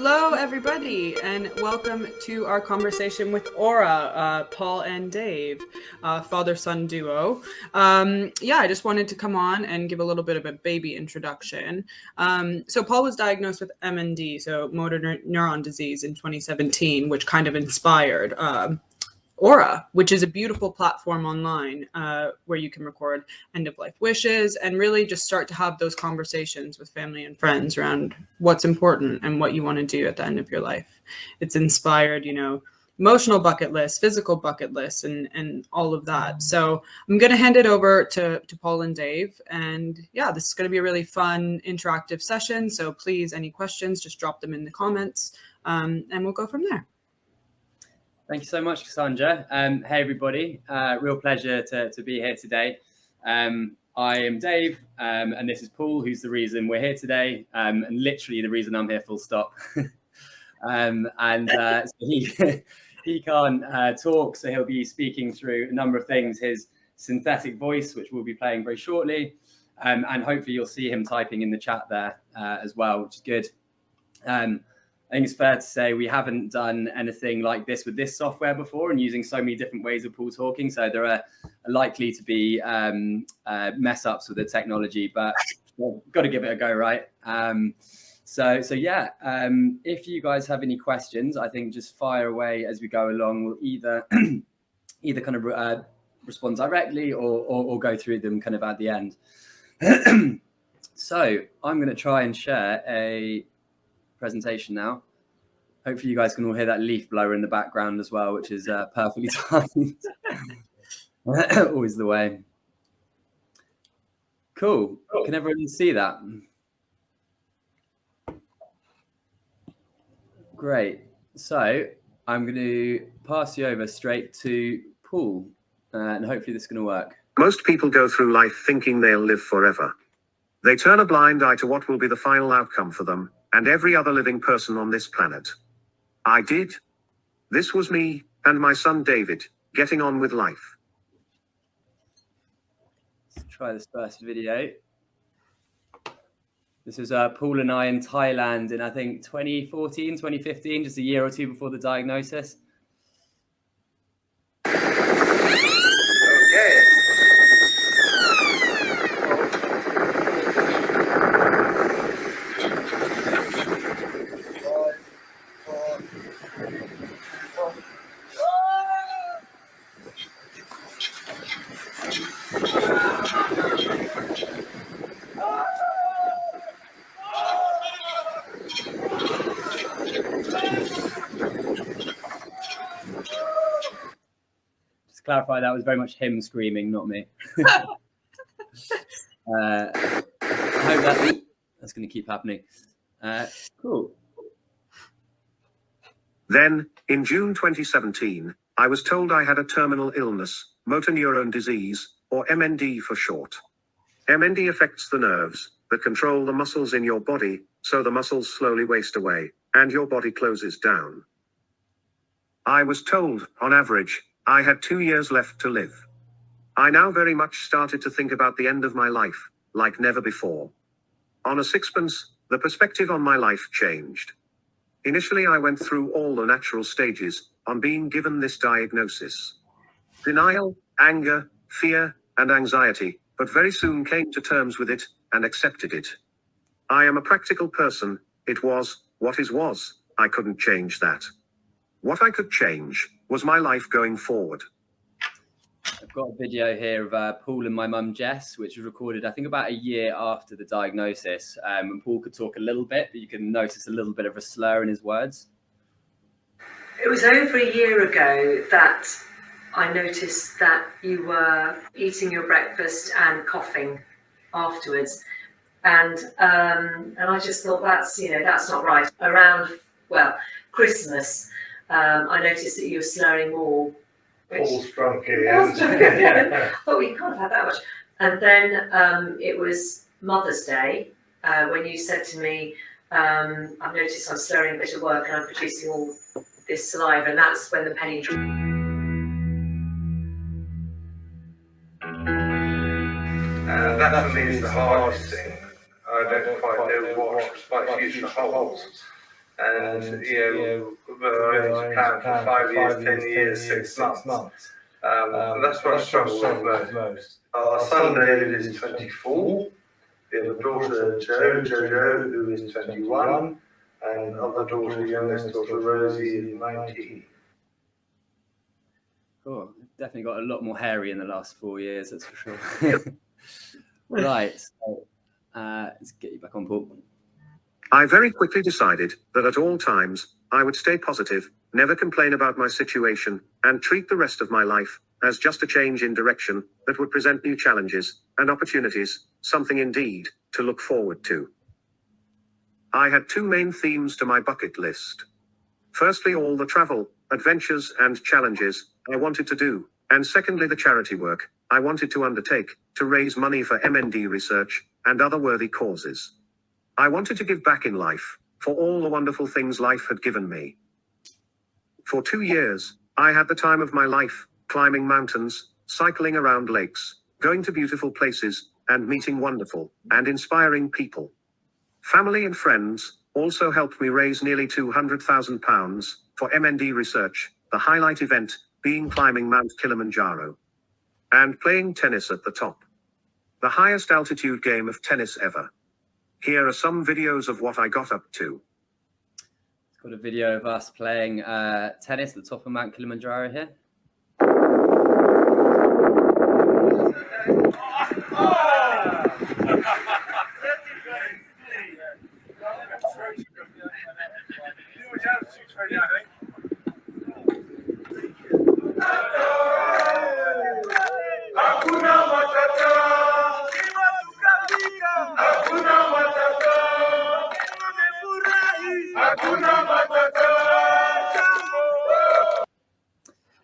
Hello, everybody, and welcome to our conversation with Aura, Paul and Dave, father-son duo. I just wanted to come on and give a little bit of a baby introduction. So Paul was diagnosed with MND, so motor neuron disease, in 2017, which kind of inspired Aura, which is a beautiful platform online where you can record end-of-life wishes and really just start to have those conversations with family and friends around what's important and what you want to do at the end of your life. It's inspired, emotional bucket list, physical bucket list, and all of that. So I'm going to hand it over to Paul and Dave. And this is going to be a really fun, interactive session. So please, any questions, just drop them in the comments and we'll go from there. Thank you so much, Cassandra. Hey, everybody. Real pleasure to be here today. I am Dave, and this is Paul, who's the reason we're here today, and literally the reason I'm here, full stop. So he can't talk, so he'll be speaking through a number of things, his synthetic voice, which we'll be playing very shortly, and hopefully you'll see him typing in the chat there as well, which is good. I think it's fair to say we haven't done anything like this with this software before and using so many different ways of Paul talking. So there are likely to be mess ups with the technology, but got to give it a go, right? If you guys have any questions, I think just fire away as we go along. We'll either kind of respond directly or go through them kind of at the end. So I'm going to try and share a presentation now. Hopefully you guys can all hear that leaf blower in the background as well, which is perfectly timed. Always the way. Cool. Can everyone see that? Great. So I'm going to pass you over straight to Paul, and hopefully this is going to work. Most people go through life thinking they'll live forever. They turn a blind eye to what will be the final outcome for them and every other living person on this planet. I did. This was me and my son David, getting on with life. Let's try this first video. This was Paul and I in Thailand in, I think, 2014, 2015, just a year or two before the diagnosis. Clarify that was very much him screaming, not me. I hope that's going to keep happening. Cool. Then, in June 2017, I was told I had a terminal illness, motor neuron disease, or MND for short. MND affects the nerves that control the muscles in your body, so the muscles slowly waste away, and your body closes down. I was told, on average, I had 2 years left to live. I now very much started to think about the end of my life, like never before. On a sixpence, the perspective on my life changed. Initially, I went through all the natural stages on being given this diagnosis. Denial, anger, fear, and anxiety, but very soon came to terms with it and accepted it. I am a practical person. It was, what is was, I couldn't change that. What I could change was my life going forward. I've got a video here of Paul and my mum Jess, which was recorded, I think, about a year after the diagnosis. And Paul could talk a little bit, but you can notice a little bit of a slur in his words. It was over a year ago that I noticed that you were eating your breakfast and coughing afterwards. And I just thought that's not right. Around, Christmas, I noticed that you were slurring more. Paul's drunk in Oh, we can't have that much. And then it was Mother's Day when you said to me, I've noticed I'm slurring a bit at work and I'm producing all this saliva, and that's when the penny dropped. That for me is the hardest thing. I don't quite know what usually holds. And we're owning this account for 5 years, 10 years, 6 months. And that's what I struggle with most. Our son David is 24. We have a daughter Jojo, who is 21, and other daughter, youngest daughter Rosie, is 19. Cool. Definitely got a lot more hairy in the last 4 years, that's for sure. Right. So, let's get you back on, Paul. I very quickly decided that at all times, I would stay positive, never complain about my situation, and treat the rest of my life as just a change in direction that would present new challenges and opportunities, something indeed to look forward to. I had two main themes to my bucket list. Firstly, all the travel, adventures, and challenges I wanted to do, and secondly, the charity work I wanted to undertake to raise money for MND research and other worthy causes. I wanted to give back in life for all the wonderful things life had given me. For 2 years, I had the time of my life, climbing mountains, cycling around lakes, going to beautiful places, and meeting wonderful and inspiring people. Family and friends also helped me raise nearly £200,000 for MND research, the highlight event being climbing Mount Kilimanjaro and playing tennis at the top. The highest altitude game of tennis ever. Here are some videos of what I got up to. Got a video of us playing tennis at the top of Mount Kilimanjaro here.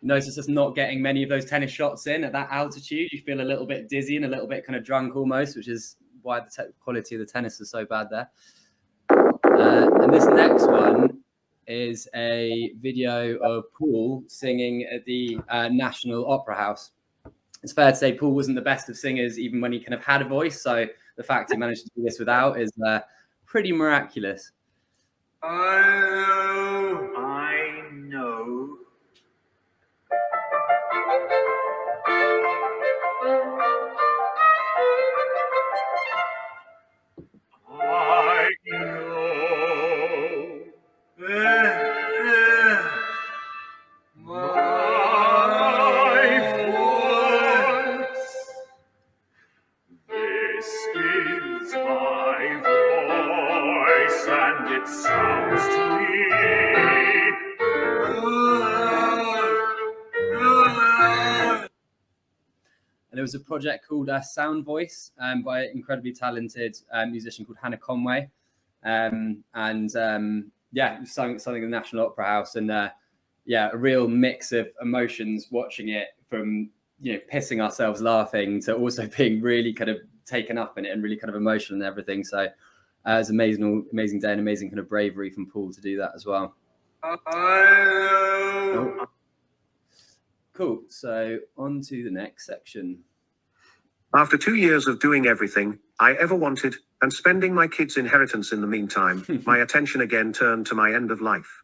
Notice us not getting many of those tennis shots in at that altitude. You feel a little bit dizzy and a little bit kind of drunk almost, which is why the quality of the tennis is so bad there. And this next one is a video of Paul singing at the National Opera House. It's fair to say Paul wasn't the best of singers even when he kind of had a voice, so the fact he managed to do this without is pretty miraculous. Oh, I know. I know. My voice. This is my voice, and it sounds to And there was a project called Sound Voice by an incredibly talented musician called Hannah Conway. Yeah, something in the National Opera House. And yeah, a real mix of emotions watching it, from, you know, pissing ourselves laughing to also being really kind of taken up in it and really kind of emotional and everything. So it was an amazing day and amazing kind of bravery from Paul to do that as well. Oh. Cool. So on to the next section. After 2 years of doing everything I ever wanted and spending my kids' inheritance in the meantime, my attention again turned to my end of life.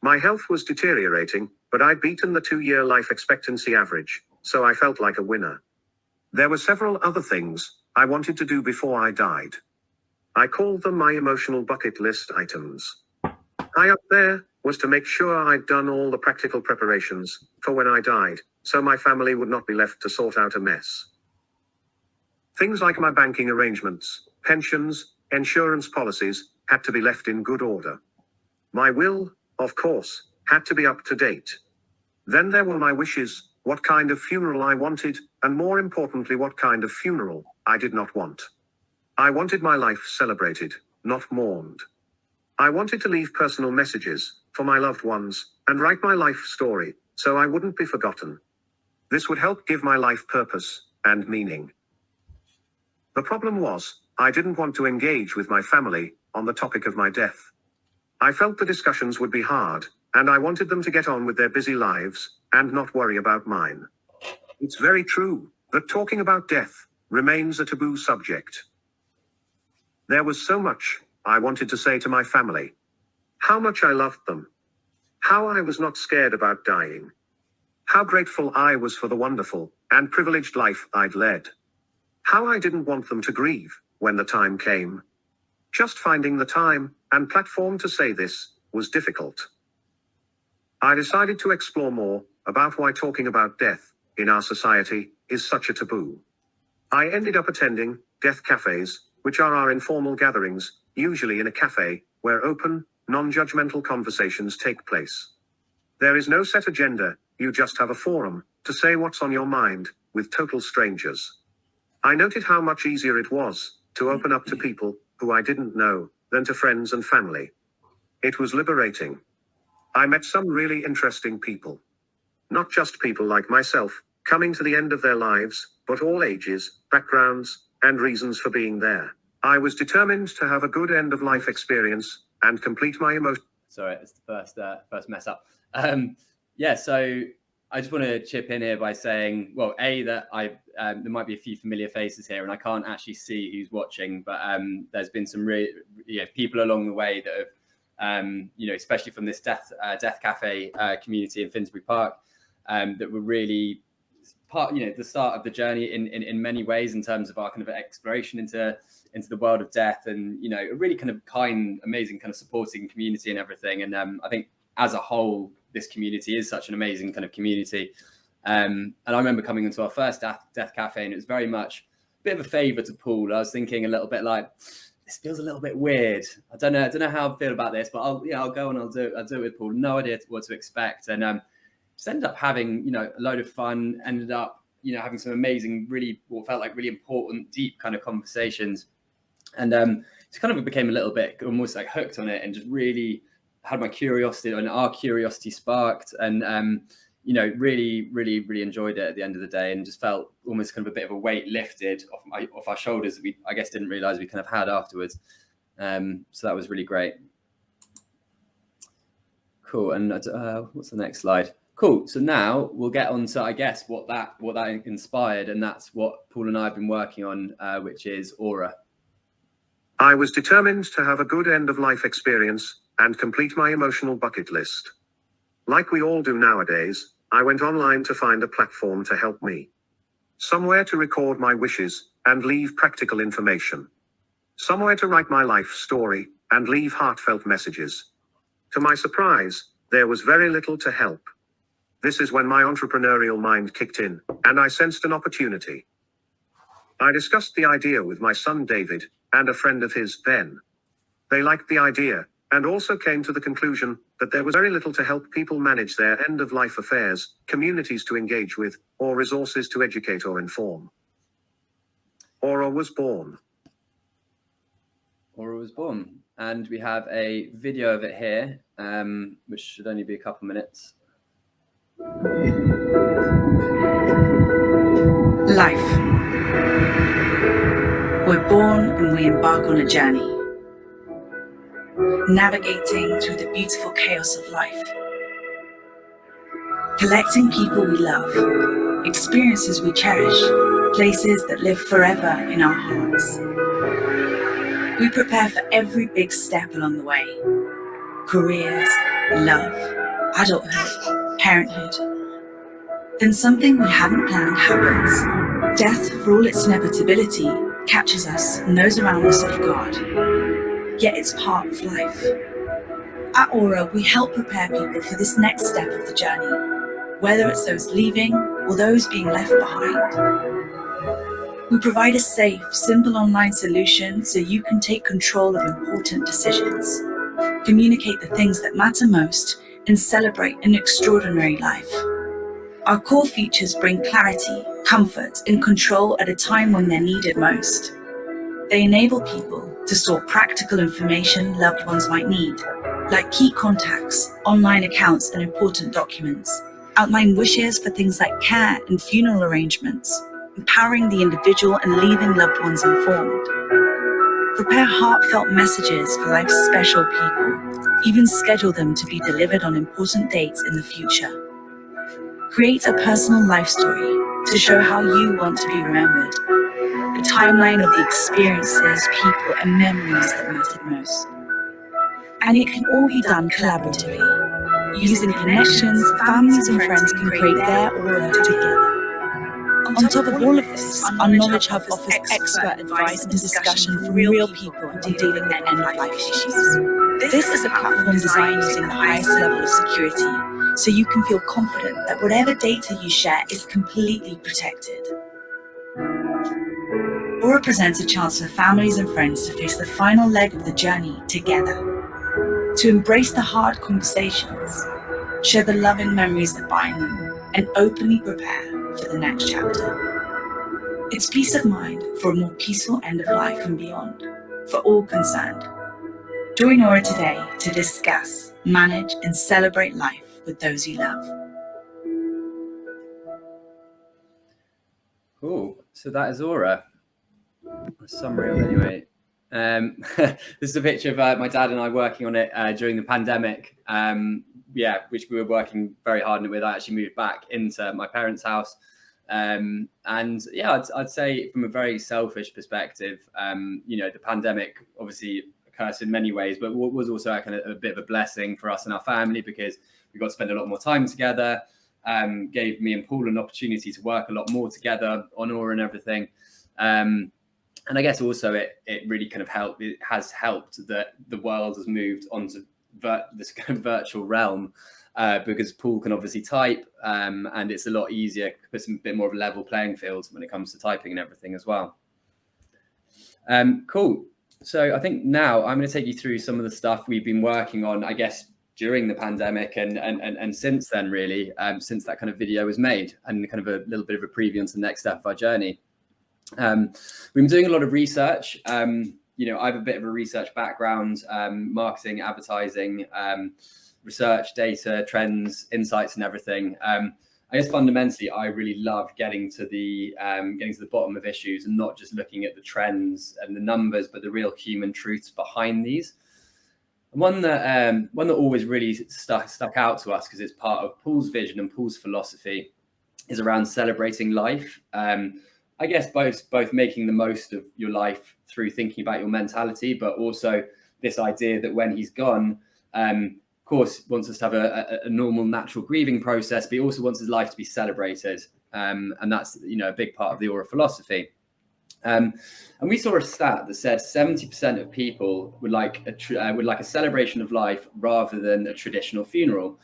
My health was deteriorating, but I'd beaten the 2-year life expectancy average, so I felt like a winner. There were several other things I wanted to do before I died. I called them my emotional bucket list items. High up there was to make sure I'd done all the practical preparations for when I died, so my family would not be left to sort out a mess. Things like my banking arrangements, pensions, insurance policies had to be left in good order. My will, of course, had to be up to date. Then there were my wishes, what kind of funeral I wanted, and more importantly, what kind of funeral I did not want. I wanted my life celebrated, not mourned. I wanted to leave personal messages for my loved ones and write my life story so I wouldn't be forgotten. This would help give my life purpose and meaning. The problem was, I didn't want to engage with my family on the topic of my death. I felt the discussions would be hard, and I wanted them to get on with their busy lives and not worry about mine. It's very true that talking about death remains a taboo subject. There was so much I wanted to say to my family. How much I loved them. How I was not scared about dying. How grateful I was for the wonderful and privileged life I'd led. How I didn't want them to grieve when the time came. Just finding the time and platform to say this was difficult. I decided to explore more about why talking about death in our society is such a taboo. I ended up attending death cafes, which are our informal gatherings, usually in a cafe, where open, non-judgmental conversations take place. There is no set agenda, you just have a forum to say what's on your mind with total strangers. I noted how much easier it was to open up to people who I didn't know than to friends and family. It was liberating. I met some really interesting people. Not just people like myself, coming to the end of their lives, but all ages, backgrounds, and reasons for being there. I was determined to have a good end-of-life experience and complete my emotion. Sorry, it's the first mess up. So I just want to chip in here by saying, well, that there might be a few familiar faces here, and I can't actually see who's watching, but there's been some people along the way that have, especially from this death cafe community in Finsbury Park, that were really part, the start of the journey in many ways in terms of our kind of exploration into the world of death, and a really kind of kind, amazing kind of supporting community and everything. And I think as a whole, this community is such an amazing kind of community. And I remember coming into our first death cafe, and it was very much a bit of a favor to Paul. I was thinking a little bit like, this feels a little bit weird. I don't know how I feel about this, but I'll go and I'll do it with Paul. No idea what to expect. And just ended up having, a load of fun, ended up, having some amazing, really, what felt like really important, deep kind of conversations. And just kind of became a little bit almost like hooked on it, and just really had my curiosity and our curiosity sparked, and really, really, really enjoyed it at the end of the day, and just felt almost kind of a bit of a weight lifted off our shoulders that we, I guess, didn't realize we kind of had afterwards. So that was really great. Cool. And what's the next slide? Cool. So now we'll get on to, I guess, what that inspired, and that's what Paul and I have been working on, which is Aura. I was determined to have a good end-of-life experience and complete my emotional bucket list. Like we all do nowadays, I went online to find a platform to help me. Somewhere to record my wishes and leave practical information. Somewhere to write my life story and leave heartfelt messages. To my surprise, there was very little to help. This is when my entrepreneurial mind kicked in, and I sensed an opportunity. I discussed the idea with my son David and a friend of his, Ben. They liked the idea, and also came to the conclusion that there was very little to help people manage their end-of-life affairs, communities to engage with, or resources to educate or inform. Aura was born. Aura was born. And we have a video of it here, which should only be a couple minutes. Life. We're born and we embark on a journey, navigating through the beautiful chaos of life, collecting people we love, experiences we cherish, places that live forever in our hearts. We prepare for every big step along the way: careers, love, adulthood, parenthood. Then something we haven't planned happens. Death, for all its inevitability, captures us and those around us off guard. Yet it's part of life. At Aura, we help prepare people for this next step of the journey, whether it's those leaving or those being left behind. We provide a safe, simple online solution so you can take control of important decisions, communicate the things that matter most, and celebrate an extraordinary life. Our core features bring clarity, comfort, and control at a time when they're needed most. They enable people to store practical information loved ones might need, like key contacts, online accounts, and important documents, outline wishes for things like care and funeral arrangements, empowering the individual and leaving loved ones informed. Prepare heartfelt messages for life's special people, even schedule them to be delivered on important dates in the future. Create a personal life story to show how you want to be remembered, a timeline of the experiences, people, and memories that mattered most. And it can all be done collaboratively. Using connections, families and friends can create their aura together. On top of all of this, our Knowledge Hub offers expert advice and discussion from real people on dealing with end-of-life issues. This is a platform designed using the highest level of security, so you can feel confident that whatever data you share is completely protected. Aura presents a chance for families and friends to face the final leg of the journey together, to embrace the hard conversations, share the loving memories that bind them, and openly prepare for the next chapter. It's peace of mind for a more peaceful end of life and beyond, for all concerned. Join Aura today to discuss, manage, and celebrate life with those you love. Cool. So that is Aura. A summary of it anyway. This is a picture of my dad and I working on it during the pandemic. Which we were working very hard on it with. I actually moved back into my parents' house. I'd say from a very selfish perspective, the pandemic obviously curse in many ways, but was also a bit of a blessing for us and our family, because we got to spend a lot more time together. Gave me and Paul an opportunity to work a lot more together on Aura and everything. And I guess also it really kind of helped. It has helped that the world has moved onto this kind of virtual realm, because Paul can obviously type, and it's a lot easier, puts a bit more of a level playing field when it comes to typing and everything as well. Cool. So I think now I'm going to take you through some of the stuff we've been working on, I guess, during the pandemic and since then, really, since that kind of video was made, and kind of a little bit of a preview into the next step of our journey. We've been doing a lot of research. I have a bit of a research background, marketing, advertising, research, data, trends, insights, and everything. I guess fundamentally, I really love getting to the bottom of issues and not just looking at the trends and the numbers, but the real human truths behind these. And one that always really stuck out to us, because it's part of Paul's vision and Paul's philosophy, is around celebrating life. I guess both making the most of your life through thinking about your mentality, but also this idea that when he's gone, of course, wants us to have a normal, natural grieving process, but he also wants his life to be celebrated. And that's, a big part of the Aura philosophy. And we saw a stat that said 70% of people would like a celebration of life rather than a traditional funeral.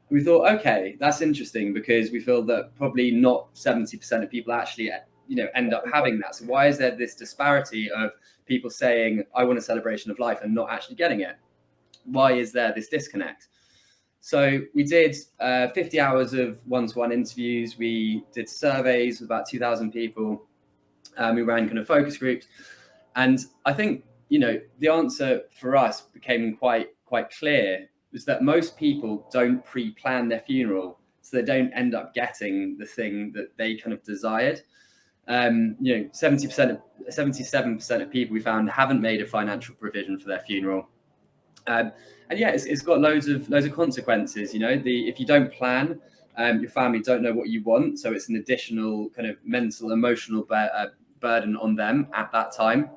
We thought, okay, that's interesting, because we feel that probably not 70% of people actually end up having that. So why is there this disparity of people saying, I want a celebration of life, and not actually getting it? Why is there this disconnect? So we did 50 hours of one-to-one interviews. We did surveys with about 2,000 people. We ran kind of focus groups. And I think, the answer for us became quite clear, was that most people don't pre-plan their funeral, so they don't end up getting the thing that they kind of desired. 77% of people we found haven't made a financial provision for their funeral. It's got loads of consequences. If you don't plan, your family don't know what you want, so it's an additional kind of mental, emotional burden on them at that time.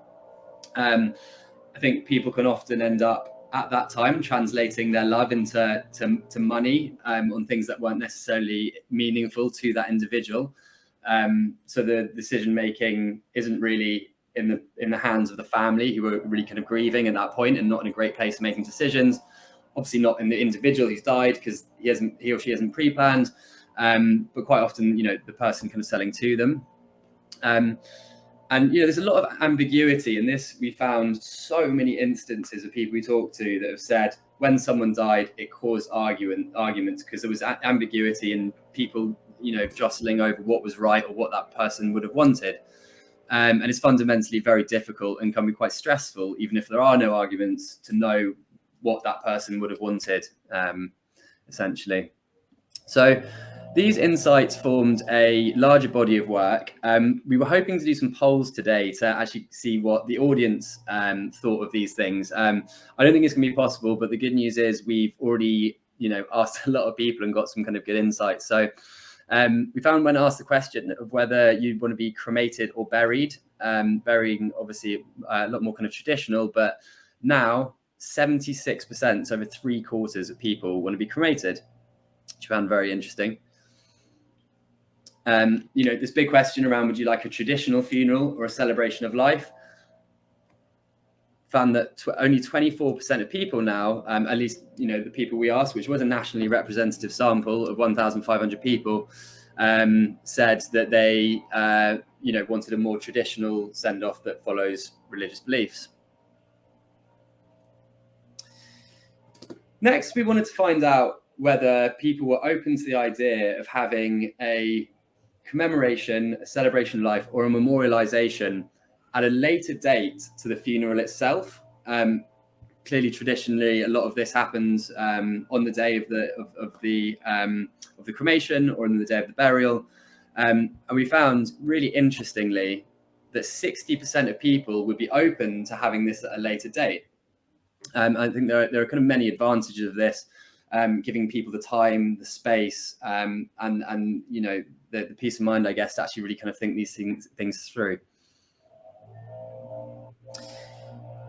I think people can often end up at that time translating their love into money on things that weren't necessarily meaningful to that individual. So the decision making isn't really in the hands of the family, who are really kind of grieving at that point and not in a great place making decisions. Obviously not in the individual who's died, because he or she hasn't pre-planned, but quite often, the person kind of selling to them. There's a lot of ambiguity in this. We found so many instances of people we talked to that have said when someone died, it caused arguments because there was ambiguity and people, jostling over what was right or what that person would have wanted. And it's fundamentally very difficult and can be quite stressful, even if there are no arguments, to know what that person would have wanted, essentially. So these insights formed a larger body of work. We were hoping to do some polls today to actually see what the audience thought of these things. I don't think it's going to be possible, but the good news is we've already, asked a lot of people and got some kind of good insights. So we found, when asked the question of whether you'd want to be cremated or buried, burying obviously a lot more kind of traditional, but now 76%, so over 3/4 of people want to be cremated, which I found very interesting. This big question around, would you like a traditional funeral or a celebration of life? Found that only 24% of people now, at least, the people we asked, which was a nationally representative sample of 1,500 people, said that they, wanted a more traditional send-off that follows religious beliefs. Next, we wanted to find out whether people were open to the idea of having a commemoration, a celebration of life, or a memorialization at a later date to the funeral itself. Clearly, traditionally, a lot of this happens on the day of the cremation or on the day of the burial. And we found, really interestingly, that 60% of people would be open to having this at a later date. I think there are kind of many advantages of this, giving people the time, the space, and the peace of mind, I guess, to actually really kind of think these things through.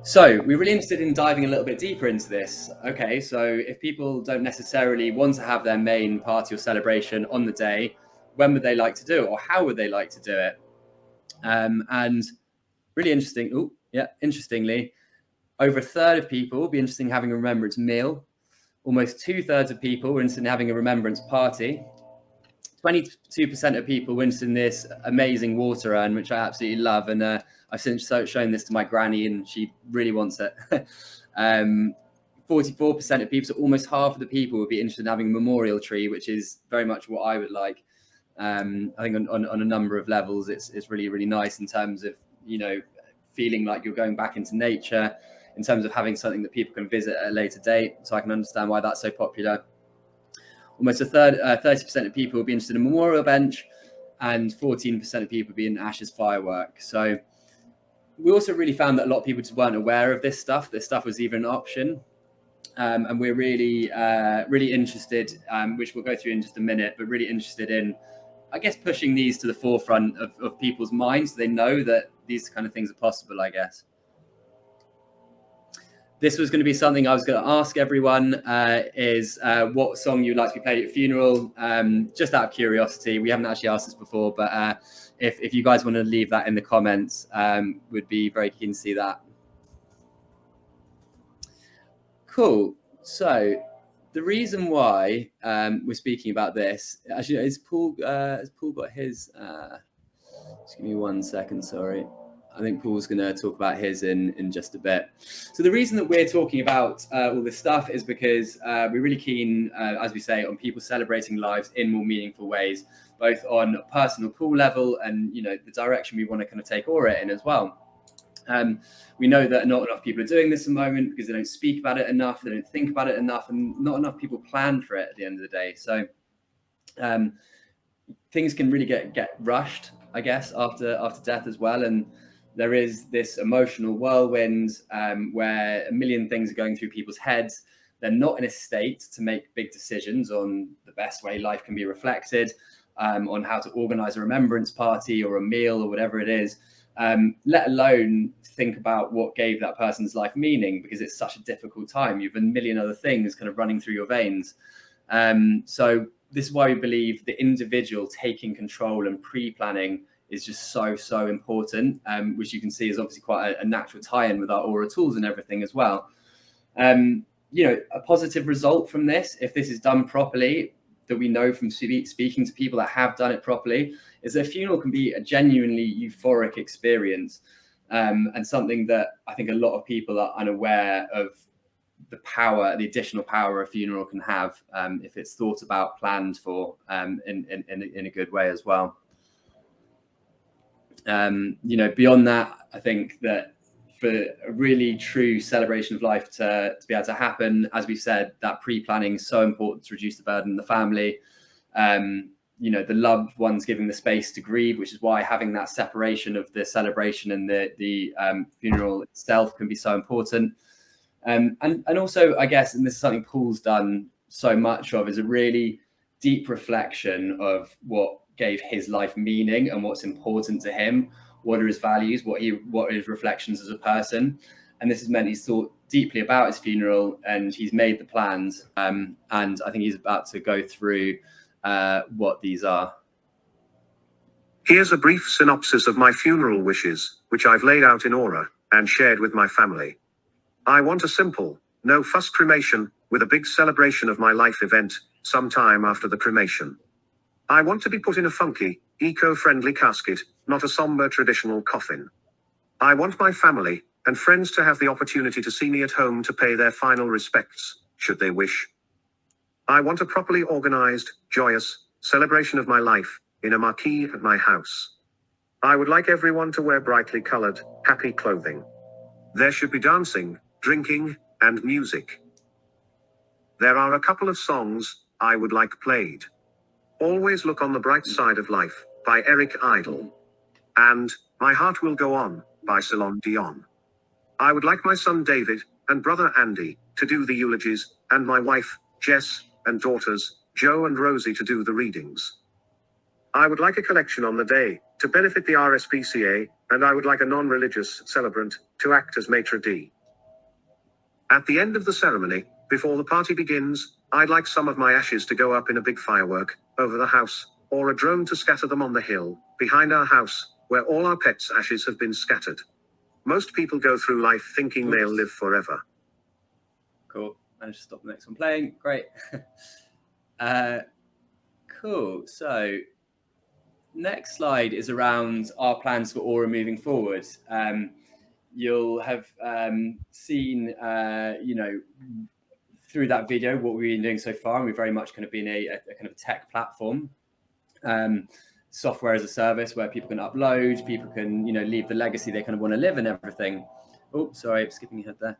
So we're really interested in diving a little bit deeper into this. Okay, so if people don't necessarily want to have their main party or celebration on the day, when would they like to do it, or how would they like to do it? And really interestingly, over a third of people will be interested in having a remembrance meal. Almost 2/3 of people were interested in having a remembrance party. 22% of people were interested in this amazing water urn, which I absolutely love. And I've since shown this to my granny, and she really wants it. 44% of people, so almost half of the people, would be interested in having a memorial tree, which is very much what I would like. I think on a number of levels, it's really, really nice in terms of, feeling like you're going back into nature, in terms of having something that people can visit at a later date. So I can understand why that's so popular. Almost 30% of people would be interested in a memorial bench, and 14% of people would be in ashes firework. So we also really found that a lot of people just weren't aware of this stuff. This stuff was even an option. And we're really, really interested, which we'll go through in just a minute, but really interested in, I guess, pushing these to the forefront of people's minds, so they know that these kind of things are possible, I guess. This was going to be something I was going to ask everyone, is what song you'd like to be played at your funeral, just out of curiosity. We haven't actually asked this before, but if you guys want to leave that in the comments, would be very keen to see that. Cool. So the reason why we're speaking about this, actually, has Paul got his, just give me 1 second, sorry. I think Paul's going to talk about his in just a bit. So the reason that we're talking about all this stuff is because we're really keen, as we say, on people celebrating lives in more meaningful ways, both on a personal pool level and, the direction we want to kind of take Aura in as well. We know that not enough people are doing this at the moment because they don't speak about it enough, they don't think about it enough, and not enough people plan for it at the end of the day. So things can really get rushed, I guess, after death as well. And there is this emotional whirlwind where a million things are going through people's heads. They're not in a state to make big decisions on the best way life can be reflected, on how to organize a remembrance party or a meal or whatever it is, let alone think about what gave that person's life meaning, because it's such a difficult time. You've a million other things kind of running through your veins. So this is why we believe the individual taking control and pre-planning is just so important, which you can see is obviously quite a natural tie-in with our Aura tools and everything as well. A positive result from this, if this is done properly, that we know from speaking to people that have done it properly, is that a funeral can be a genuinely euphoric experience, and something that I think a lot of people are unaware of, the additional power a funeral can have if it's thought about, planned for in a good way as well. Beyond that, I think that for a really true celebration of life to be able to happen, as we've said, that pre-planning is so important to reduce the burden of the family. The loved ones giving the space to grieve, which is why having that separation of the celebration and the funeral itself can be so important. And also, I guess, and this is something Paul's done so much of, is a really deep reflection of what gave his life meaning and what's important to him, what are his values, what are his reflections as a person. And this has meant he's thought deeply about his funeral and he's made the plans. And I think he's about to go through what these are. Here's a brief synopsis of my funeral wishes, which I've laid out in aura and shared with my family. I want a simple, no-fuss cremation with a big celebration of my life event sometime after the cremation. I want to be put in a funky, eco-friendly casket, not a somber traditional coffin. I want my family and friends to have the opportunity to see me at home to pay their final respects, should they wish. I want a properly organized, joyous celebration of my life in a marquee at my house. I would like everyone to wear brightly colored, happy clothing. There should be dancing, drinking, and music. There are a couple of songs I would like played. Always Look on the Bright Side of Life by Eric Idle, and My Heart Will Go On by Celine Dion. I would like my son David and brother Andy to do the eulogies, and my wife, Jess, and daughters, Joe and Rosie, to do the readings. I would like a collection on the day to benefit the RSPCA, and I would like a non-religious celebrant to act as maitre d'. At the end of the ceremony, before the party begins, I'd like some of my ashes to go up in a big firework over the house, or a drone to scatter them on the hill behind our house, where all our pets' ashes have been scattered. Most people go through life thinking they'll live forever. Cool. Managed to stop the next one playing. Great. Cool. So next slide is around our plans for Aura moving forward. You'll have seen, through that video what we've been doing so far, and we've very much kind of been a kind of tech platform, software as a service where people can upload, people can leave the legacy they kind of want to live and everything. Oh, sorry, skipping ahead there.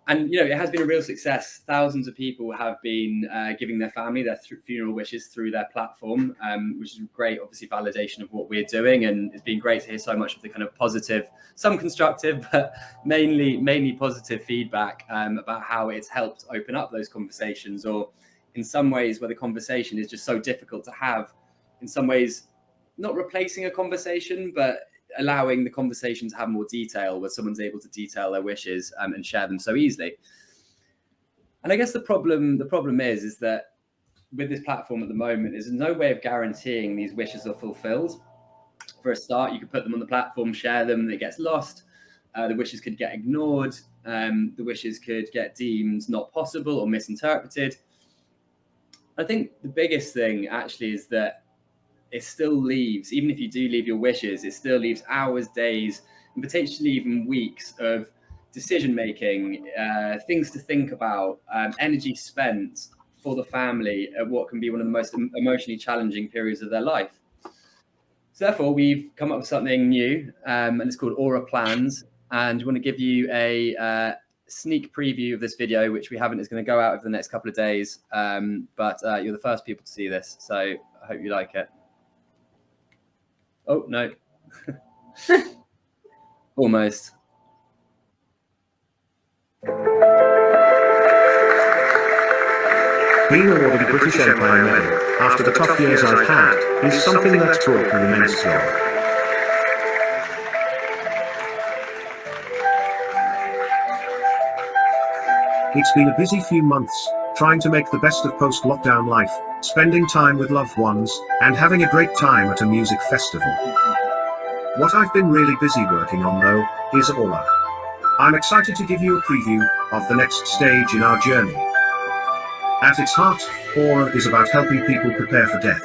And it has been a real success. Thousands of people have been giving their family their funeral wishes through their platform, which is great, obviously, validation of what we're doing. And it's been great to hear so much of the kind of positive, some constructive, but mainly positive feedback about how it's helped open up those conversations, or in some ways where the conversation is just so difficult to have, in some ways, not replacing a conversation, but allowing the conversation to have more detail, where someone's able to detail their wishes and share them so easily. And I guess the problem is that with this platform at the moment, there's no way of guaranteeing these wishes are fulfilled. For a start, you could put them on the platform, share them, and it gets lost. The wishes could get ignored. The wishes could get deemed not possible or misinterpreted. I think the biggest thing actually is that it still leaves, even if you do leave your wishes, it still leaves hours, days, and potentially even weeks of decision-making, things to think about, energy spent for the family at what can be one of the most emotionally challenging periods of their life. So therefore, we've come up with something new, and it's called Aura Plans. And we want to give you a sneak preview of this video, which we haven't, is going to go out over the next couple of days. But you're the first people to see this, so I hope you like it. Oh, no. Almost. Being awarded the British Empire Medal after the tough years I've had is something that's brought me immense joy. It's been a busy few months, trying to make the best of post-lockdown life, spending time with loved ones, and having a great time at a music festival. What I've been really busy working on, though, is Aura. I'm excited to give you a preview of the next stage in our journey. At its heart, Aura is about helping people prepare for death,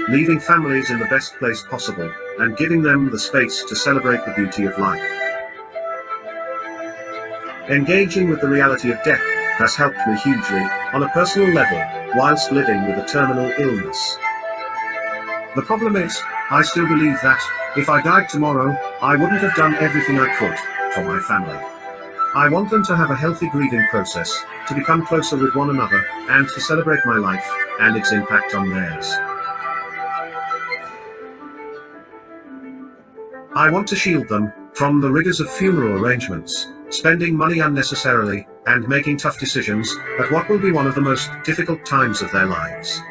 leaving families in the best place possible, and giving them the space to celebrate the beauty of life. Engaging with the reality of death has helped me hugely, on a personal level, whilst living with a terminal illness. The problem is, I still believe that, if I died tomorrow, I wouldn't have done everything I could for my family. I want them to have a healthy grieving process, to become closer with one another, and to celebrate my life, and its impact on theirs. I want to shield them from the rigors of funeral arrangements, spending money unnecessarily, and making tough decisions at what will be one of the most difficult times of their lives.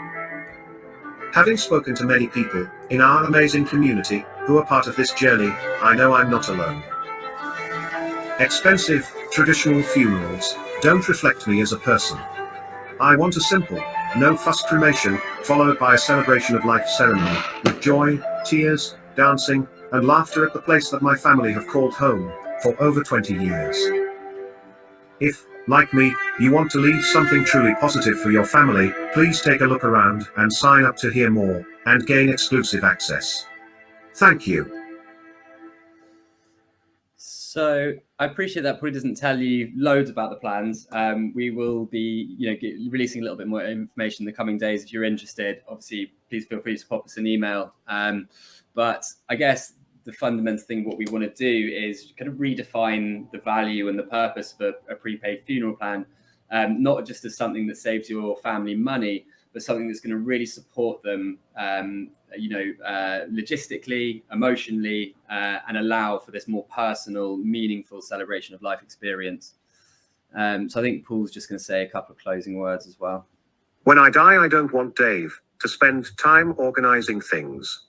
Having spoken to many people in our amazing community who are part of this journey, I know I'm not alone. Expensive, traditional funerals don't reflect me as a person. I want a simple, no-fuss cremation, followed by a celebration of life ceremony, with joy, tears, dancing, and laughter at the place that my family have called home for over 20 years. If, like me, you want to leave something truly positive for your family, please take a look around and sign up to hear more and gain exclusive access. Thank you. So I appreciate that probably doesn't tell you loads about the plans. We will be, releasing a little bit more information in the coming days. If you're interested, obviously, please feel free to pop us an email. But I guess the fundamental thing, what we want to do is kind of redefine the value and the purpose of a prepaid funeral plan, not just as something that saves your family money, but something that's going to really support them, logistically, emotionally, and allow for this more personal, meaningful celebration of life experience. So I think Paul's just going to say a couple of closing words as well. When I die, I don't want Dave to spend time organizing things.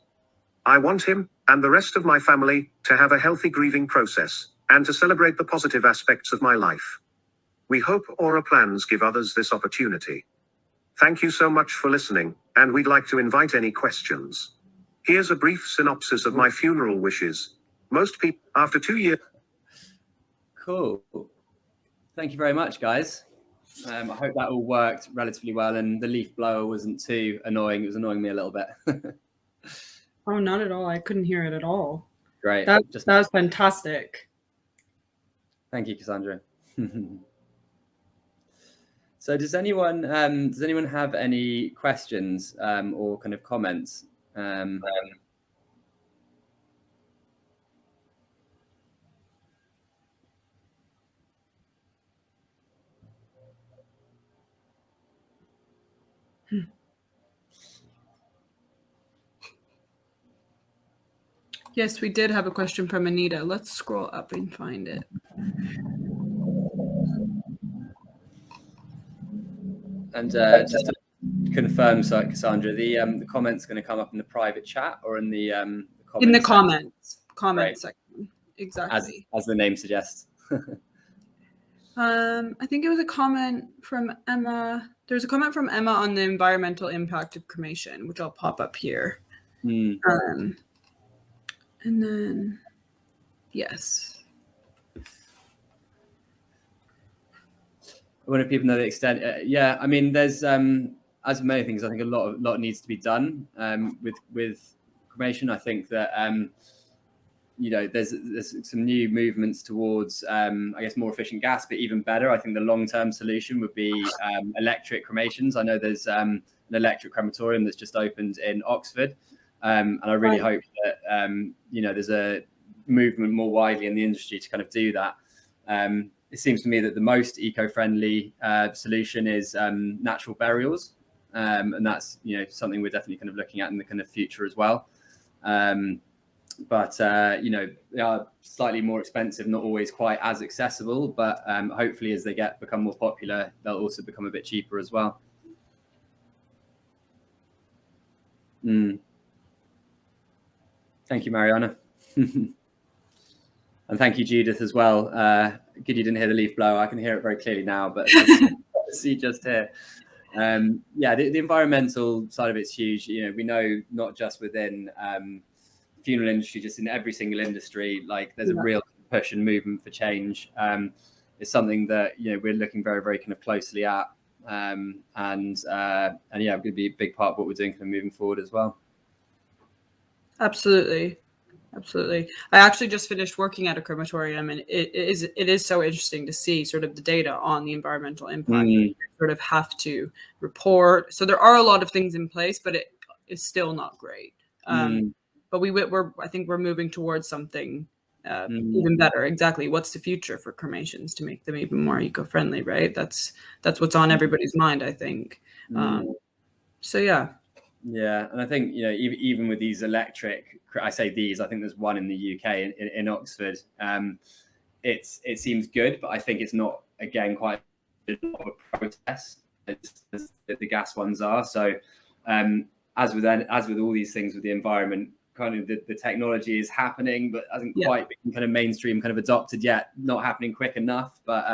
I want him and the rest of my family to have a healthy grieving process and to celebrate the positive aspects of my life. We hope Aura Plans give others this opportunity. Thank you so much for listening, and we'd like to invite any questions. Here's a brief synopsis of my funeral wishes. Most people, after 2 years... Cool. Thank you very much, guys. I hope that all worked relatively well, and the leaf blower wasn't too annoying. It was annoying me a little bit. Oh, not at all. I couldn't hear it at all. Great. That was fantastic. Thank you, Cassandra. So does anyone have any questions or kind of comments? Yes, we did have a question from Anita. Let's scroll up and find it. And just to confirm, so Cassandra, the comment's going to come up in the private chat or in the comments? In the comments section. Exactly. As the name suggests. I think it was a comment from Emma. There's a comment from Emma on the environmental impact of cremation, which I'll pop up here. And then, yes. I wonder if people know the extent. Yeah, I mean, there's as with many things, I think a lot needs to be done with cremation. I think that there's some new movements towards I guess more efficient gas, but even better, I think the long-term solution would be electric cremations. I know there's an electric crematorium that's just opened in Oxford. And I really hope that, there's a movement more widely in the industry to kind of do that. It seems to me that the most eco-friendly solution is natural burials. And that's, something we're definitely kind of looking at in the kind of future as well. But they are slightly more expensive, not always quite as accessible. But hopefully as they become more popular, they'll also become a bit cheaper as well. Thank you, Mariana. And thank you, Judith, as well. Good you didn't hear the leaf blower. I can hear it very clearly now, but see just here. The environmental side of it's huge. We know not just within funeral industry, just in every single industry, like there's a real push and movement for change. It's something that, we're looking very, very kind of closely at. And it would be a big part of what we're doing kind of moving forward as well. Absolutely. I actually just finished working at a crematorium, and it is so interesting to see sort of the data on the environmental impact. You sort of have to report. So there are a lot of things in place, but it is still not great. But I think we're moving towards something even better. Exactly. What's the future for cremations to make them even more eco-friendly, right? That's what's on everybody's mind, I think. So yeah. Yeah, and I think even with these electric, I think there's one in the UK in Oxford. It seems good, but I think it's not quite a lot of a protest as the gas ones are. So as with all these things with the environment, kind of the technology is happening, but hasn't quite been kind of mainstream, kind of adopted yet, not happening quick enough. But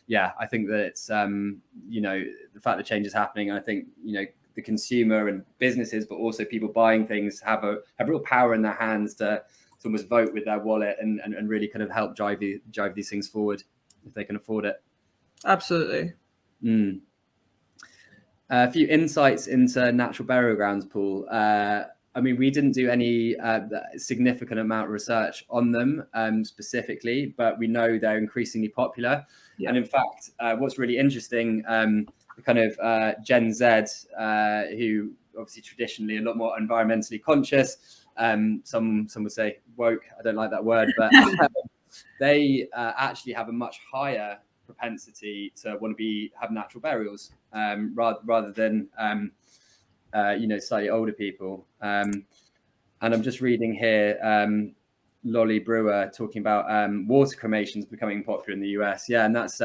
yeah, I think that it's, you know, the fact that change is happening. I think, you know, the consumer and businesses, but also people buying things have real power in their hands to almost vote with their wallet and really kind of help drive these things forward if they can afford it. Absolutely. A few insights into natural burial grounds, Paul. I mean, we didn't do any significant amount of research on them specifically, but we know they're increasingly popular. And in fact, what's really interesting, kind of Gen Z, who obviously traditionally a lot more environmentally conscious, some would say woke, I don't like that word, but they actually have a much higher propensity to want to have natural burials rather than you know, slightly older people. And I'm just reading here, Lolly Brewer talking about water cremations becoming popular in the US. Yeah, and that's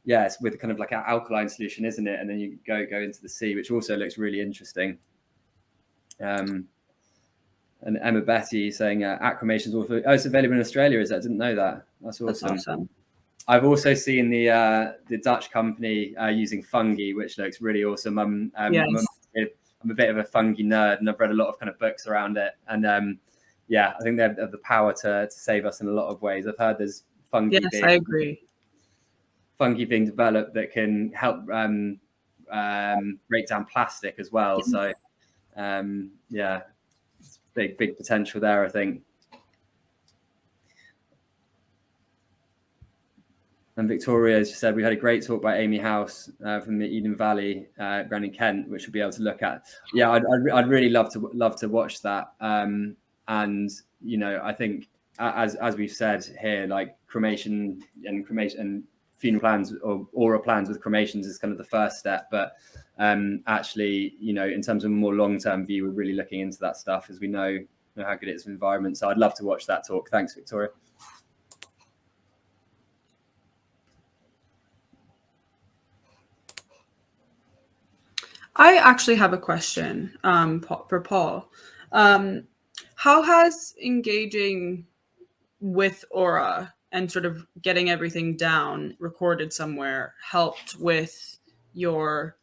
yeah, it's with kind of like an alkaline solution, isn't it? And then you go into the sea, which also looks really interesting. And Emma Betty saying cremations also, it's available in Australia, is that? I didn't know that. That's awesome. I've also seen the Dutch company using fungi, which looks really awesome. I'm a bit of a fungi nerd, and I've read a lot of kind of books around it. And yeah, I think they have the power to save us in a lot of ways. I've heard there's fungi. Yes, I agree. Fungi being developed that can help break down plastic as well. Yes. So yeah, it's big potential there, I think. And Victoria, as you said, we had a great talk by Amy House from the Eden Valley ground in Kent, which we'll be able to look at. Yeah, I'd really love to watch that. And you know, I think as we've said here, like cremation and funeral plans or aura plans with cremations is kind of the first step. But actually, you know, in terms of a more long-term view, we're really looking into that stuff as we know how good it is for the environment. So I'd love to watch that talk. Thanks, Victoria. I actually have a question for Paul. How has engaging with Aura and sort of getting everything down, recorded somewhere, helped with your,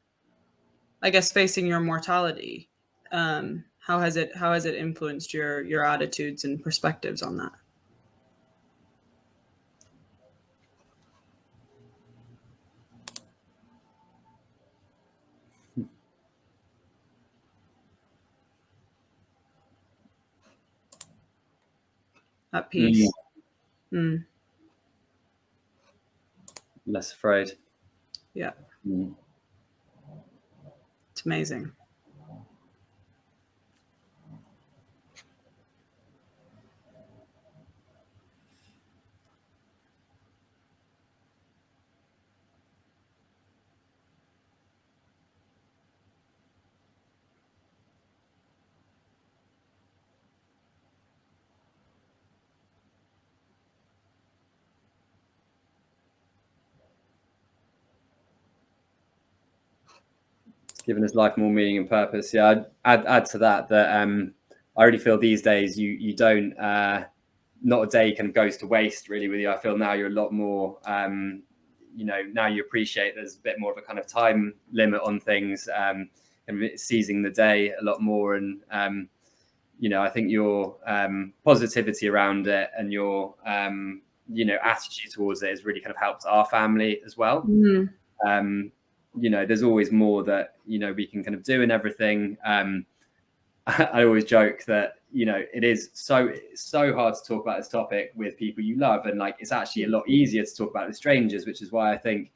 I guess, facing your mortality? How has it influenced your attitudes and perspectives on that? At peace. Less afraid. Yeah. It's amazing. Giving his life more meaning and purpose. Yeah, I'd add to that I really feel these days you don't not a day kind of goes to waste really with you. I feel now you're a lot more you know, now you appreciate there's a bit more of a kind of time limit on things, and seizing the day a lot more. And you know, I think your positivity around it and your you know, attitude towards it has really kind of helped our family as well. You know, there's always more that, you know, we can kind of do and everything. I always joke that, you know, it is so hard to talk about this topic with people you love, and like it's actually a lot easier to talk about with strangers, which is why I think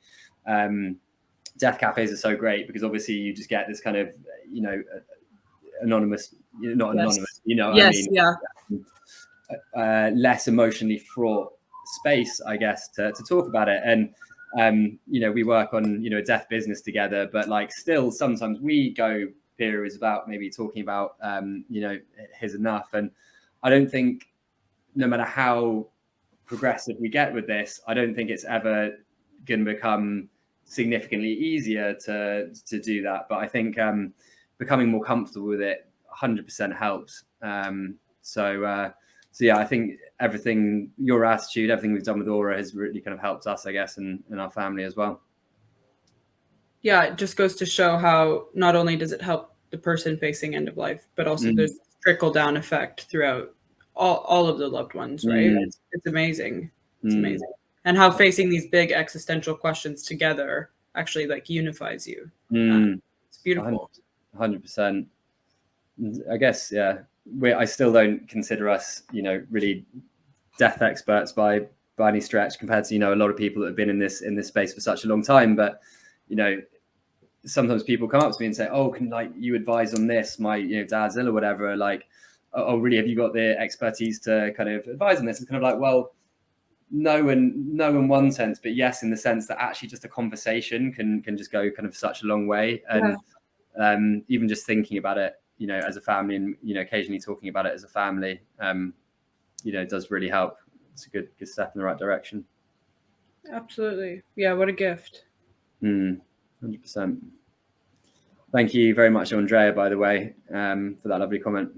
death cafes are so great, because obviously you just get this kind of, you know, anonymous, not anonymous, you know what I mean? Yeah. Less emotionally fraught space, I guess, to talk about it. And you know, we work on, you know, a death business together, but like still sometimes we go periods about maybe talking about you know, here's enough. And I don't think, no matter how progressive we get with this, I don't think it's ever going to become significantly easier to do that. But I think becoming more comfortable with it 100% helps. So yeah, I think your attitude, everything we've done with Aura has really kind of helped us, I guess, and our family as well. Yeah, it just goes to show how not only does it help the person facing end of life, but also there's trickle down effect throughout all of the loved ones, right? It's amazing. It's amazing. And how facing these big existential questions together actually like unifies you. It's beautiful. 100%. I guess, yeah, I still don't consider us, really death experts by any stretch compared to, a lot of people that have been in this space for such a long time. But, sometimes people come up to me and say, oh, can you advise on this? My, dad's ill or whatever. Like, oh, really? Have you got the expertise to kind of advise on this? It's kind of like, well, no in one sense, but yes, in the sense that actually just a conversation can just go kind of such a long way. And even just thinking about it, as a family and, occasionally talking about it as a family, does really help. It's a good step in the right direction. Absolutely. Yeah. What a gift. 100%. Thank you very much, Andrea, by the way, for that lovely comment.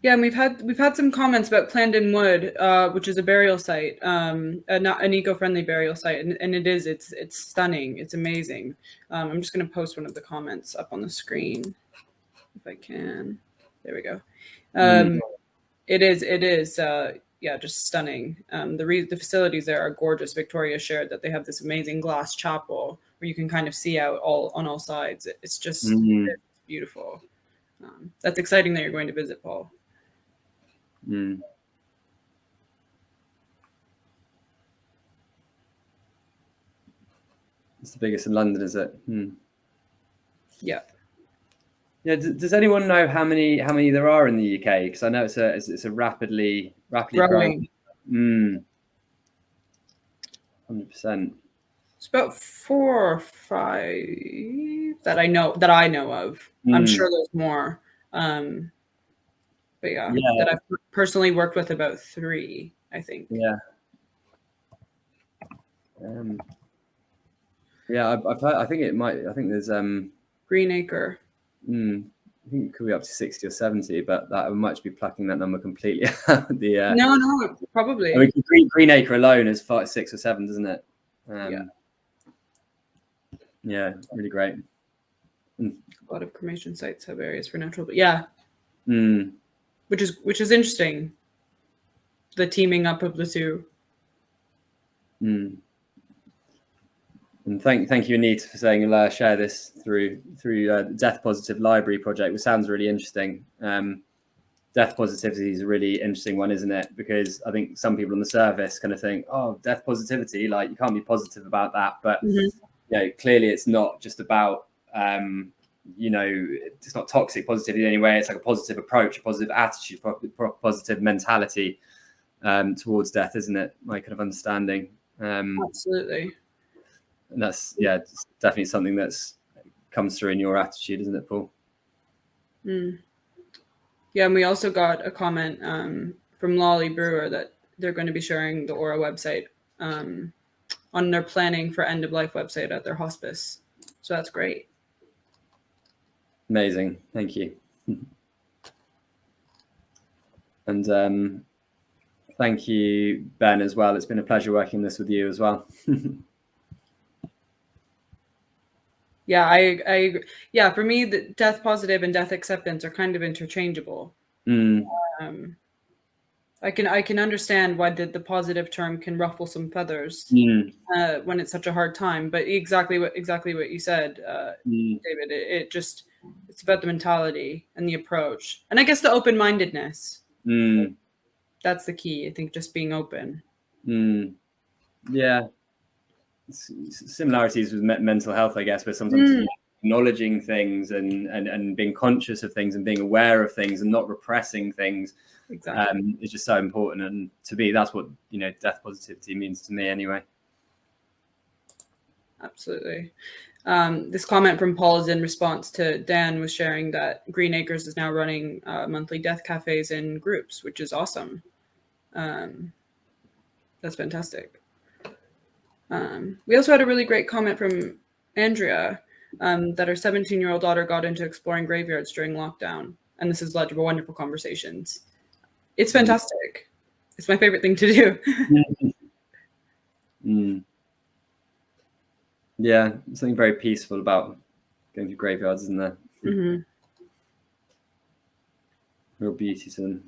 Yeah, and we've had some comments about Clarendon Wood, which is a burial site, not an eco-friendly burial site, and it's stunning. It's amazing. I'm just going to post one of the comments up on the screen if I can. There we go. It is. Yeah, just stunning. The facilities there are gorgeous. Victoria shared that they have this amazing glass chapel where you can kind of see out on all sides. It's just it's beautiful. That's exciting that you're going to visit, Paul. It's the biggest in London, is it? Yeah. Yeah. Does anyone know how many there are in the UK? Because I know it's a rapidly growing. 100%. It's about 4 or 5 that I know of. I'm sure there's more. But yeah, that I've personally worked with about 3, I think. Yeah. I've heard. I think there's Greenacre. I think it could be up to 60 or 70, but that I might be plucking that number completely out. No, probably. I mean, Greenacre alone is 6 or 7, doesn't it? Yeah, really great. A lot of cremation sites have areas for natural, but yeah. Which is interesting. The teaming up of the two. And thank you, Anita, for saying you'll share this through the Death Positive Library project, which sounds really interesting. Death positivity is a really interesting one, isn't it? Because I think some people on the service kind of think, oh, death positivity, like you can't be positive about that. But clearly it's not just about it's not toxic positivity in any way. It's like a positive approach, a positive attitude, positive mentality towards death, isn't it? My kind of understanding. Absolutely. And that's it's definitely something that's comes through in your attitude, isn't it, Paul? Yeah, and we also got a comment from Lolly Brewer that they're going to be sharing the Aura website on their planning for end of life website at their hospice. So that's great. Amazing, thank you. And thank you, Ben, as well. It's been a pleasure working this with you as well. Yeah, I agree. Yeah, for me, the death positive and death acceptance are kind of interchangeable. I can understand why the positive term can ruffle some feathers when it's such a hard time. But exactly what you said, David. It's about the mentality and the approach, and I guess the open-mindedness. That's the key. I think just being open. Yeah. Similarities with mental health, I guess, but sometimes acknowledging things and being conscious of things and being aware of things and not repressing things is just so important. And to me, that's what death positivity means to me anyway. Absolutely. This comment from Paul is in response to Dan was sharing that Green Acres is now running monthly death cafes in groups, which is awesome. That's fantastic. We also had a really great comment from Andrea. that her 17-year-old daughter got into exploring graveyards during lockdown. And this has led to wonderful conversations. It's fantastic. It's my favorite thing to do. Yeah, something very peaceful about going to graveyards, isn't there? Mm-hmm. Real beauty to them.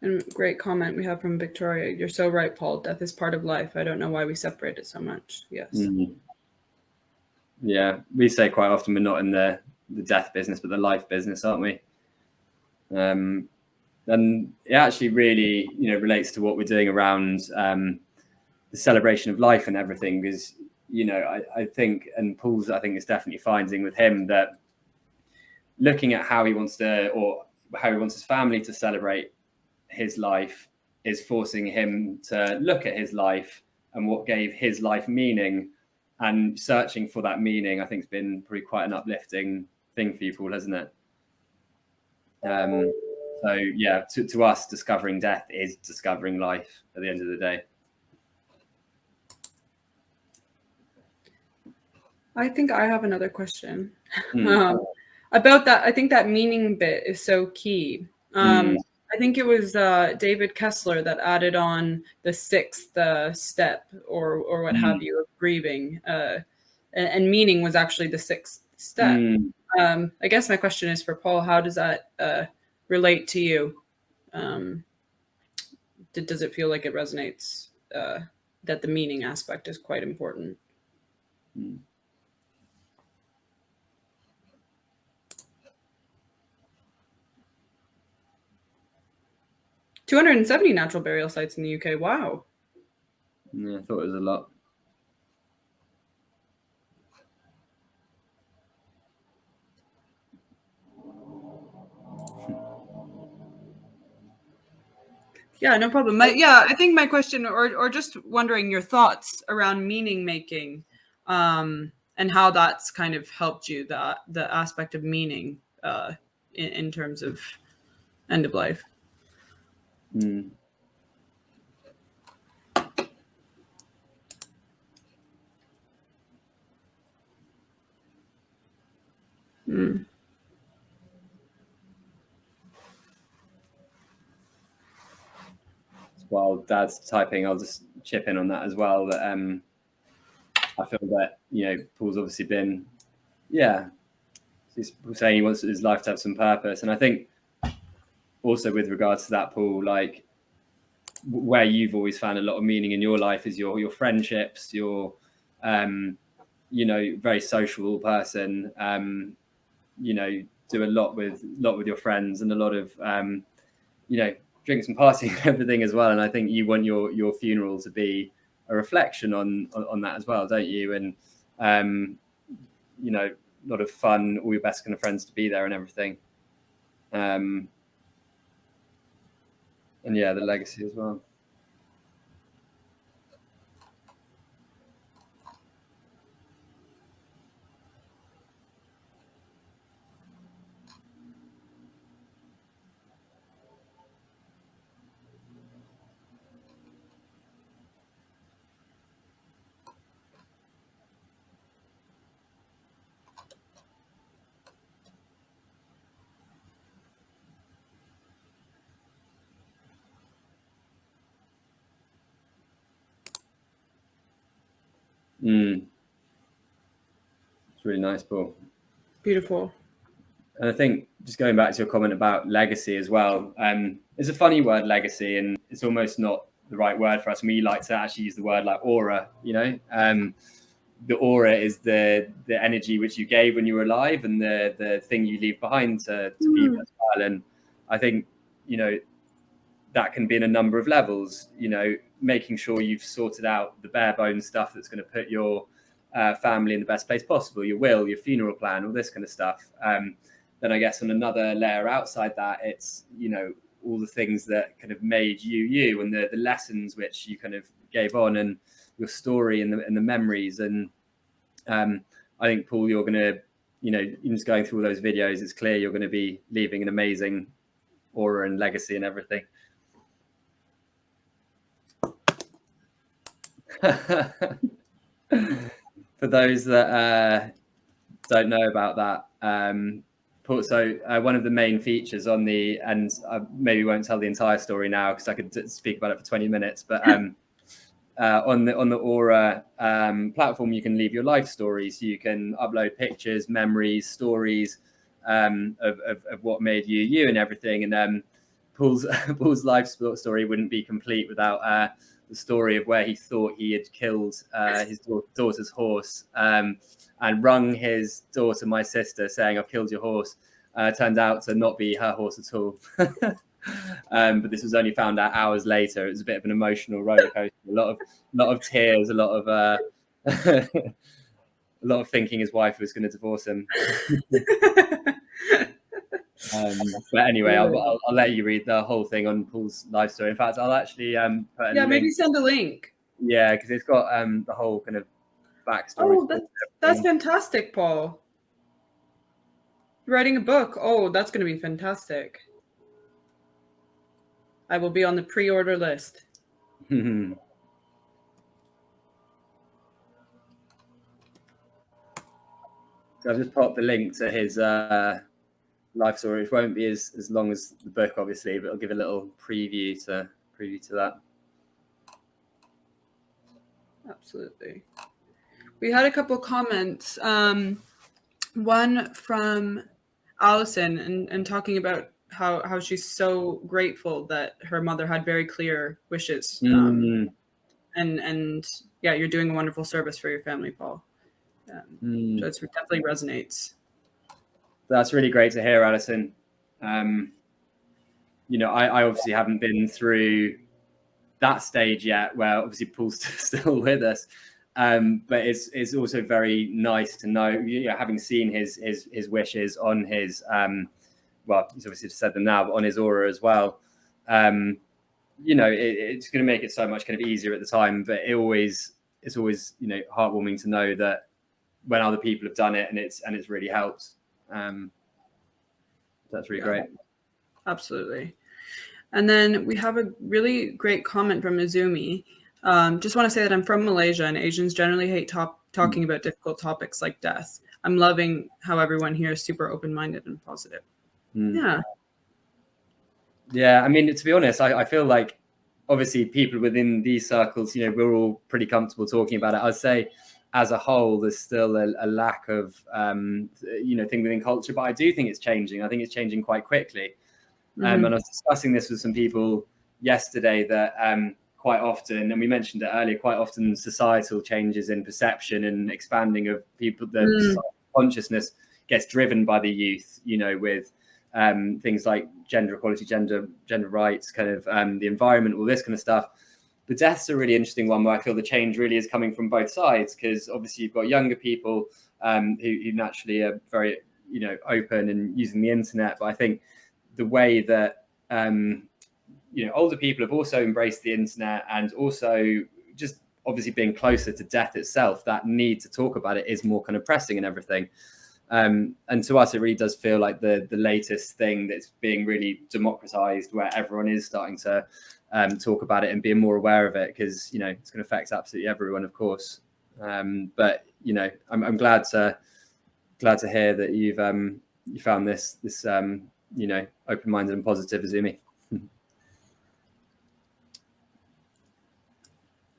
And great comment we have from Victoria. You're so right, Paul. Death is part of life. I don't know why we separate it so much. Yes. Mm-hmm. Yeah, we say quite often we're not in the death business, but the life business, aren't we? And it actually really, relates to what we're doing around the celebration of life and everything. Because, I think, and Paul's, I think, is definitely finding with him that looking at how he wants his family to celebrate his life is forcing him to look at his life and what gave his life meaning, and searching for that meaning. I think it's been probably quite an uplifting thing for you, Paul, hasn't it? So yeah, to us, discovering death is discovering life at the end of the day. I think I have another question about that. I think that meaning bit is so key. I think it was David Kessler that added on the sixth step or what have you of grieving, and meaning was actually the sixth step. I guess my question is for Paul. How does that relate to you? Does it feel like it resonates that the meaning aspect is quite important? 270 natural burial sites in the UK. Wow. Yeah, I thought it was a lot. Yeah, no problem. I think my question, or just wondering your thoughts around meaning making, and how that's kind of helped you, the aspect of meaning in terms of end of life. While Dad's typing, I'll just chip in on that as well. That I feel that Paul's obviously been, he's saying he wants his life to have some purpose, and I think also with regards to that, Paul, like where you've always found a lot of meaning in your life is your friendships, your very social person, do a lot with your friends and a lot of drinks and partying and everything as well. And I think you want your funeral to be a reflection on that as well, don't you? And a lot of fun, all your best kind of friends to be there and everything. And yeah, the legacy as well. It's really nice, Paul. Beautiful. And I think just going back to your comment about legacy as well, it's a funny word, legacy, and it's almost not the right word for us. And we like to actually use the word like aura, the aura is the energy which you gave when you were alive, and the thing you leave behind to people as well. And I think, that can be in a number of levels, making sure you've sorted out the bare bones stuff that's going to put your family in the best place possible, your will, your funeral plan, all this kind of stuff. Then I guess on another layer outside that, it's, all the things that kind of made you and the lessons which you kind of gave on, and your story and the memories. And I think, Paul, you're going to, even just going through all those videos, it's clear you're going to be leaving an amazing aura and legacy and everything. for those that don't know about that, so one of the main features on the, and I maybe won't tell the entire story now because I could speak about it for 20 minutes, but on the Aura platform, you can leave your life stories. You can upload pictures, memories, stories of what made you you and everything. And Paul's life story wouldn't be complete without the story of where he thought he had killed his daughter's horse and rung his daughter, my sister, saying, "I've killed your horse." Turned out to not be her horse at all. But this was only found out hours later. It was a bit of an emotional roller coaster. A lot of tears, a lot of thinking his wife was going to divorce him. But anyway, I'll let you read the whole thing on Paul's life story. In fact, I'll actually put maybe send a link. Yeah, because it's got the whole kind of backstory. Oh, that's fantastic, Paul. You're writing a book. Oh, that's going to be fantastic. I will be on the pre-order list. So I've just popped the link to his life story, which won't be as long as the book, obviously, but I'll give a little preview to that. Absolutely. We had a couple of comments. One from Allison and talking about how she's so grateful that her mother had very clear wishes. And yeah, you're doing a wonderful service for your family, Paul. So it definitely resonates. That's really great to hear, Alison. I obviously haven't been through that stage yet, where obviously Paul's still with us. But it's also very nice to know, having seen his wishes on his, he's obviously just said them now, but on his Aura as well. It's going to make it so much kind of easier at the time, but it's always heartwarming to know that when other people have done it and it's really helped. That's really great. Absolutely. And then we have a really great comment from Izumi. Just want to say that I'm from Malaysia and Asians generally hate talking about difficult topics like death. I'm loving how everyone here is super open-minded and positive. Yeah. I mean, to be honest, I feel like obviously people within these circles, we're all pretty comfortable talking about it. I'd say as a whole, there's still a lack of, thing within culture, but I do think it's changing. I think it's changing quite quickly. And I was discussing this with some people yesterday that quite often, and we mentioned it earlier, quite often societal changes in perception and expanding of people, the consciousness gets driven by the youth, with things like gender equality, gender rights, kind of the environment, all this kind of stuff. The death's a really interesting one where I feel the change really is coming from both sides, because obviously you've got younger people who naturally are very, open and using the internet. But I think the way that, older people have also embraced the internet and also just obviously being closer to death itself, that need to talk about it is more kind of pressing and everything. And to us, it really does feel like the latest thing that's being really democratized, where everyone is starting to talk about it and being more aware of it, because, it's going to affect absolutely everyone, of course. But, I'm glad to hear that you found this open-minded and positive, Izumi.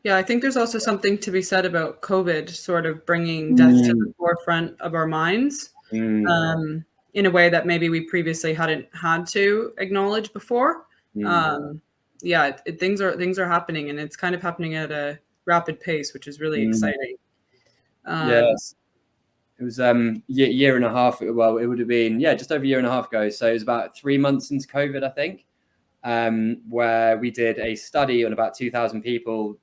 Yeah, I think there's also something to be said about COVID sort of bringing death to the forefront of our minds in a way that maybe we previously hadn't had to acknowledge before. Things are happening, and it's kind of happening at a rapid pace, which is really exciting. Yes. It was year and a half. Well, it would have been, just over a year and a half ago. So it was about 3 months into COVID, I think, where we did a study on about 2,000 people,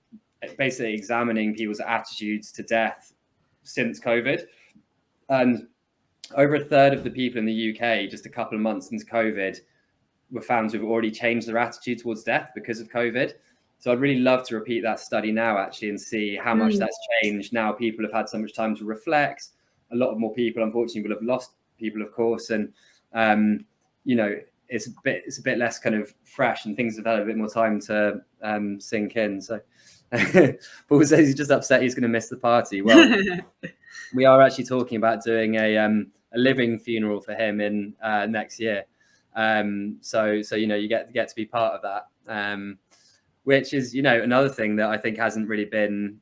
basically examining people's attitudes to death since COVID. And over a third of the people in the UK, just a couple of months into COVID, were found to have already changed their attitude towards death because of COVID. So I'd really love to repeat that study now, actually, and see how much that's changed. Now people have had so much time to reflect. A lot of more people, unfortunately, will have lost people, of course. And, it's a bit less kind of fresh, and things have had a bit more time to sink in. So Paul says he's just upset he's going to miss the party. Well, we are actually talking about doing a living funeral for him in next year. So you get to be part of that, which is another thing that I think hasn't really been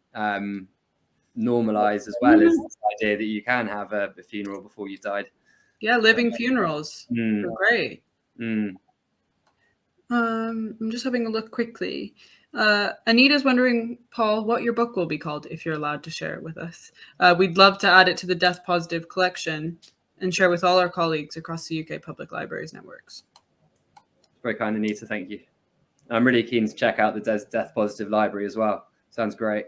normalized as well, is this idea that you can have a funeral before you've died. Yeah, living funerals are great. I'm just having a look quickly. Anita's wondering, Paul, what your book will be called, if you're allowed to share it with us. We'd love to add it to the Death Positive collection and share with all our colleagues across the UK Public Libraries networks. Very kind, Anita. Thank you. I'm really keen to check out the Death Positive library as well. Sounds great.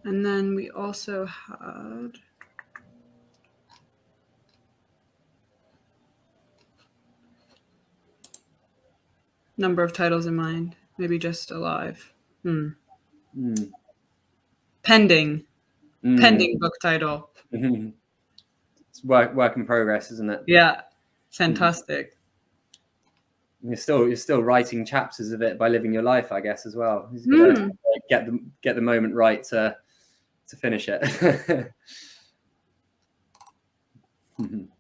And then we also had number of titles in mind, maybe just alive. Pending book title. It's work in progress, isn't it? Yeah, fantastic. You're still writing chapters of it by living your life, I guess, as well. You gotta get the moment right to finish it. And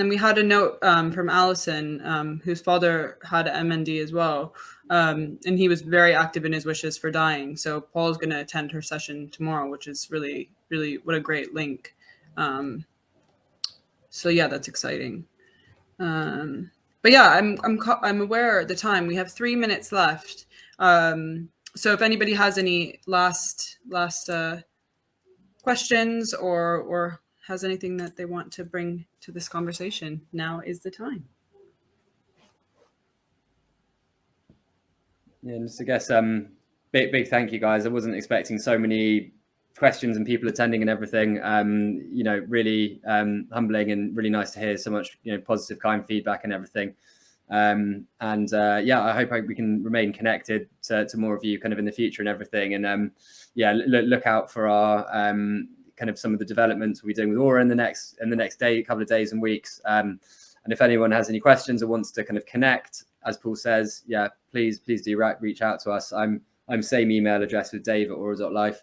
then we had a note from Allison, whose father had MND as well. And he was very active in his wishes for dying. So Paul's going to attend her session tomorrow, which is really, really, what a great link. So yeah, that's exciting. But yeah, I'm aware of the time. We have 3 minutes left. So if anybody has any last questions or has anything that they want to bring to this conversation, now is the time. Yeah, just I guess big thank you, guys. I wasn't expecting so many questions and people attending and everything. Really humbling and really nice to hear so much positive, kind feedback and everything. I hope we can remain connected to more of you kind of in the future and everything. And look out for our kind of some of the developments we'll be doing with Aura in the next couple of days and weeks. And if anyone has any questions or wants to kind of connect, as Paul says, please do reach out to us. I'm same email address with Dave at aura.life.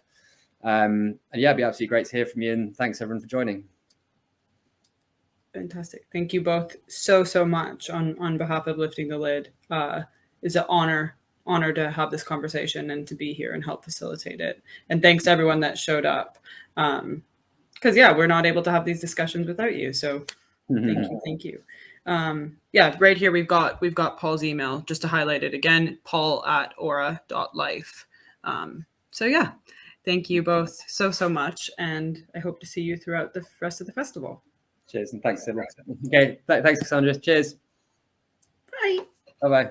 It'd be absolutely great to hear from you, and thanks everyone for joining. Fantastic. Thank you both so much on behalf of Lifting the Lid. It's an honor to have this conversation and to be here and help facilitate it. And thanks to everyone that showed up. Because we're not able to have these discussions without you. So thank you. Right here we've got Paul's email, just to highlight it again, paul@aura.life. Thank you both so much, and I hope to see you throughout the rest of the festival. Cheers, and thanks everyone. Okay, thanks Cassandra. Cheers. Bye. Bye.